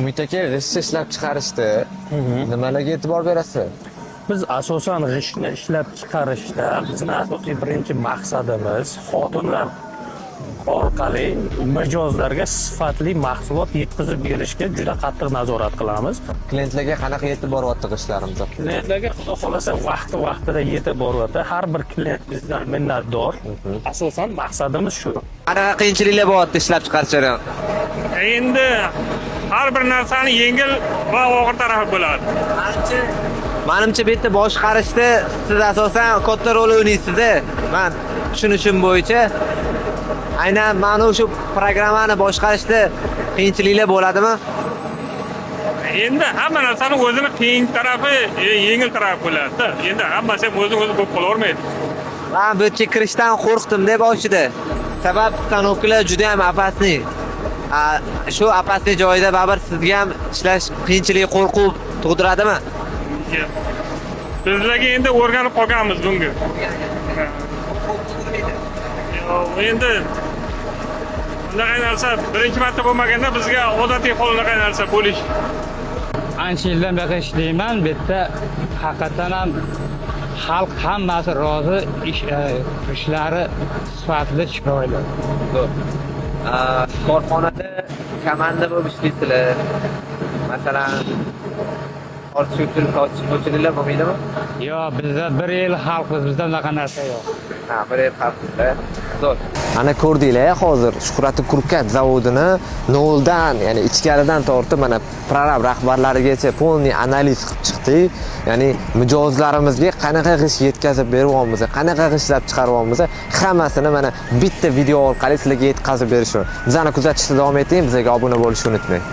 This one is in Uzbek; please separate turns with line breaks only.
Umid aka, g'isht ishlab chiqarishda nimalarga e'tibor berasiz?
Biz asosan g'ishtni ishlab chiqarishda bizni asosiy birinchi maqsadimiz xodimlar orqali mijozlarga sifatli mahsulot yetkazib berishga juda qattiq nazorat qilamiz.
Klientlarga qanaqa yetib boryapti g'ishtlarimiz?
Klientlarga xudo xohlasa vaqtida yetib boryapti. Har bir klient bizdan minnatdor. Asosan maqsadimiz shu.
Qanaqa qiyinchiliklar bo'lyapti ishlab chiqarish jarayonida?
Endi har bir narsani yengil va og'ir tarafi bo'ladi.
Menimcha bu yerda boshqarishda siz asosan katta rol o'ynaysiz-da. Men tushunishim bo'yicha aynan mana shu programmani boshqarishda qiyinchiliklar bo'ladimi?
Endi hamma narsani o'zini qiyin tarafi, yengil tarafi bo'ladi. Endi hammasi o'zi bo'lib qolavermaydi.
Men bu yerga kirishdan qo'rqdim-da boshida. Sabab stanoklar juda ham opasniy. Shu opasniy joyda baribir sizga ham ishlash qiyinchilik, qo'rquv tug'diradimi?
Bizlarga endi o'rganib qolganmiz bunga. Endi bunaqa narsa birinchi marta bo'lmaganda bizga odatiy hol unaqa narsa bo'lish.
Ancha yildan beri ishlayman. Bu yerda haqiqatan ham xalq hammasi rozi, ishlari sifatli, chiroyli.
Korxonada komanda bo'lib ishlaysizlar. Masalan, ortishuvchilar bo'lmaydimi?
Yo'q, bizda bir yil xalqmiz, bizda unaqa narsa yo'q.
Ha, bir yil xalqda. Zo'r. Ana ko'rdinglar hozir Shuhrati Kurkat zavodini noldan, ya'ni ichkaridan tortib mana prorab rahbarlarigacha polniy analiz qilib chiqdik. Ya'ni mijozlarimizga qanaqa g'isht yetkazib beryapmiz, qanaqa g'ishlab chiqaryapmiz, hammasini mana bitta video orqali sizlarga yetkazib berishimiz. Bizani kuzatishda davom eting, bizga obuna bo'lishni unutmang.